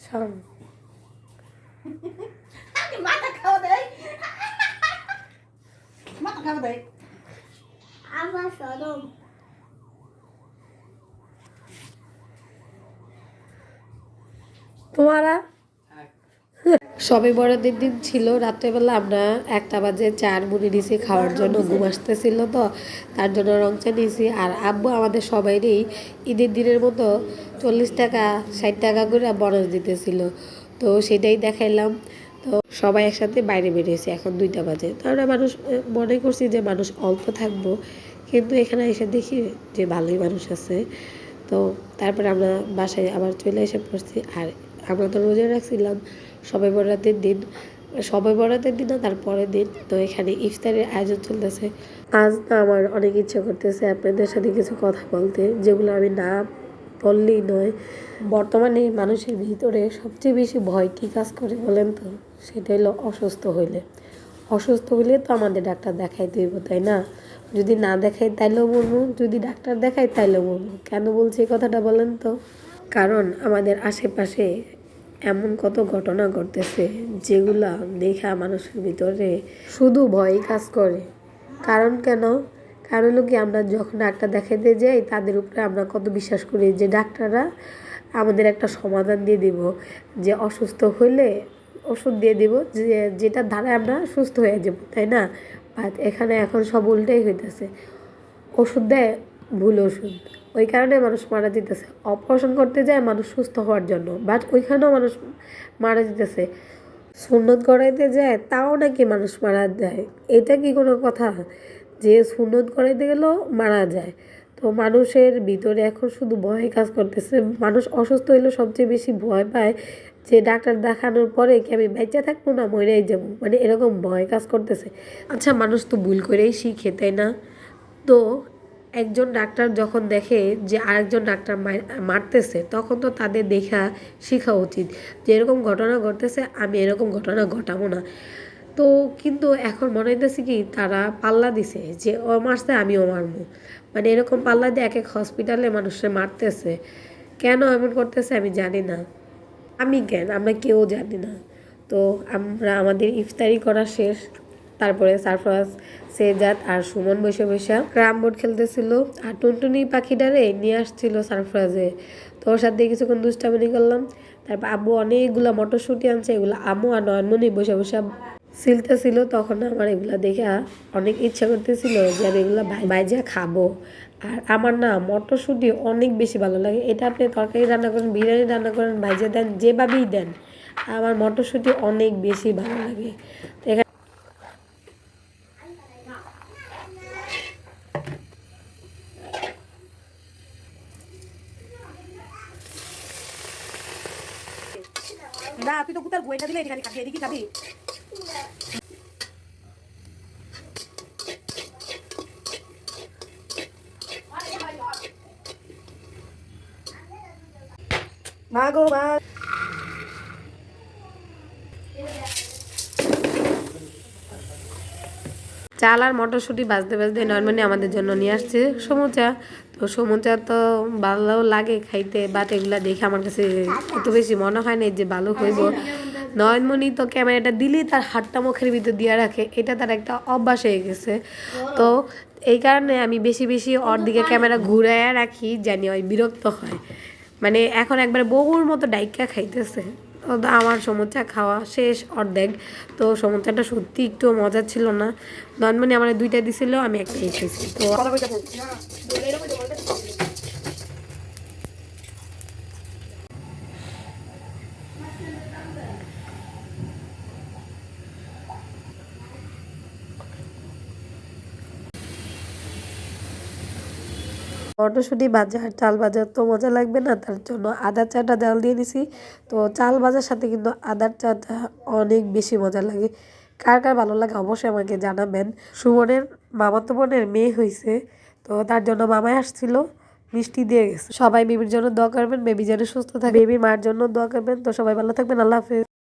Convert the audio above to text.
সর মাথা খাওয়া দেয়, মাথা খাওয়া দেয় আমার সরম। তোমারা সবে বড়দের দিন ছিল। রাত্রেবেলা আমরা 1টা বাজে চার মুড়ি নিয়েছি খাওয়ার জন্য, ঘুম আসতেছিল তো তার জন্য রং চা নিয়েছি। আর আব্বু আমাদের সবাইরই ঈদের দিনের মতো 40 টাকা 60 টাকা করে বোনাস দিতেছিল, তো সেটাই দেখাইলাম। তো সবাই একসাথে বাইরে বেরিয়েছি, এখন 2টা বাজে। তো আমরা মানুষ মনে করছি যে মানুষ অল্প থাকবো, কিন্তু এখানে এসে দেখি যে ভালোই মানুষ আছে। তো তারপরে আমরা বাসায় আবার চলে এসে পড়ছি। আর আমরা তো রোজা রাখছিলাম সবে বরাতের দিন, সবে বরাতের দিন না তার পরের দিন। তো এখানে ইফতারের আয়োজন চলতেছে। আজ না আমার অনেক ইচ্ছে করতেছে আপনাদের সাথে কিছু কথা বলতে, যেগুলো আমি না বললেই নয়। বর্তমানে মানুষের ভিতরে সবচেয়ে বেশি ভয় কী কাজ করে বলেন তো? সেটা হলো অসুস্থ হইলে। অসুস্থ হইলে তো আমাদের ডাক্তার দেখাই দিব, তাই না? যদি না দেখাই তাইলেও বলবো, যদি ডাক্তার দেখাই তাইলেও বলবো। কেন বলছি এই কথাটা বলেন তো? কারণ আমাদের আশেপাশে এমন কত ঘটনা ঘটতেছে যেগুলা দেখা মানুষের ভিতরে শুধু ভয় কাজ করে। কারণ কেন? কারণ হলো কি, আমরা যখন ডাক্তার দেখাতে যাই তাদের উপরে আমরা কত বিশ্বাস করি যে ডাক্তাররা আমাদের একটা সমাধান দিয়ে দিব, যে অসুস্থ হইলে ওষুধ দিয়ে দিব, যেটার দ্বারা আমরা সুস্থ হয়ে যাব, তাই না? বাট এখানে এখন সব উল্টাই হইতেছে। ওষুধ দেয়, ভুল ওষুধ, ওই কারণে মানুষ মারা যেতেছে। অপারেশন করতে যায় মানুষ সুস্থ হওয়ার জন্য, বাট ওইখানেও মানুষ মারা যেতেছে। সুন্নত করাইতে যায় তাও নাকি মানুষ মারা যায়। এটা কি কোনো কথা যে সুন্নত করাইতে গেলেও মারা যায়? তো মানুষের ভিতরে এখন শুধু ভয় কাজ করতেছে। মানুষ অসুস্থ হইলে সবচেয়ে বেশি ভয় পায় যে ডাক্তার দেখানোর পরে কি আমি বেঁচে থাকবো না মরেই যাবো, মানে এরকম ভয় কাজ করতেছে। আচ্ছা, মানুষ তো ভুল করেই শিখে, তাই না? তো একজন ডাক্তার যখন দেখে যে আরেকজন ডাক্তার মারতেছে, তখন তো তাদের দেখা শেখা উচিত যে এরকম ঘটনা ঘটতেছে, আমি এরকম ঘটনা ঘটাবো না। তো কিন্তু এখন মনে হইতেছে কি, তারা পাল্লা দিছে যে ও মারছে আমিও মারবো, মানে এরকম পাল্লা দিয়ে এক এক হসপিটালে মানুষের মারতেছে। কেন এমন করতেছে আমি জানি না, আমি কেন, আমরা কেউ জানি না। তো আমরা আমাদের ইফতারি করা শেষ, তারপরে সারফরাজ, সেজাদ আর সুমন বসে বসে ক্যারাম বোর্ড খেলতেছিল। আর টুনটুনি পাখিটারে নিয়ে আসছিল সারফরাজে, তো ওর সাথে কিছুক্ষণ দুষ্টামিনি করলাম। তারপর আব্বু অনেকগুলো মটরশুঁটি আনছে, এগুলো আম্মু আর নয়নমণি বসে বসে ছিল। তখন আমার এগুলা দেখে অনেক ইচ্ছা করতেছিল যে আমি এগুলো ভাইজা খাবো। আর আমার না মটরশুঁটি অনেক বেশি ভালো লাগে। এটা আপনি তরকারি রান্না করেন, বিরিয়ানি রান্না করেন, ভাইজা দেন, যেভাবেই দেন, আমার মটরশুঁটি অনেক বেশি ভালো লাগে। তো এখানে না, তুই তো কুতার বইটা দিলে এখানে খাবি, এদিকে খাবি। মা গো মা, চাল আর মটরশুঁটি ভাজতে ভাজতে নর্মালি আমাদের জন্য নিয়ে আসছে সমুচা। তো সমুচা তো ভালো লাগে খাইতে, বাট এগুলা দেখে আমার কাছে এত বেশি মনে হয় না যে ভালো হইব। নয়নমণি তো ক্যামেরাটা দিলেই তার হাতটা মুখের ভিতর দিয়ে রাখে, এটা তার একটা অভ্যাস হয়ে গেছে। তো এই কারণে আমি বেশি বেশি ওর দিকে ক্যামেরা ঘুরাইয়া রাখি, জানি ওই বিরক্ত হয়। মানে এখন একবার বহুর মতো ডাইকা খাইতেছে। তো আমার সমুচা খাওয়া শেষ অর্ধেক। তো সমুচাটা সত্যি একটু মজা ছিল না। নর্মালি আমার 2টা দিছিল, আমি একটাই খেয়েছি। তো মটরশুঁটি ভাজা আর চাল ভাজা তো মজা লাগবে না, তার জন্য আদার চাটা জাল দিয়ে নিছি। তো চাল ভাজার সাথে কিন্তু আদার চাটা অনেক বেশি মজা লাগে। কার কার ভালো লাগে অবশ্যই আমাকে জানাবেন। সুমনের মামাতো বোনের মেয়ে হয়েছে, তো তার জন্য মামাই আসছিল, মিষ্টি দিয়ে গেছে। সবাই বেবির জন্য দোয়া করবেন, বেবি যেন সুস্থ থাকে, বেবির মার জন্য দোয়া করবেন। তো সবাই ভালো থাকবেন, আল্লাহ হাফেজ।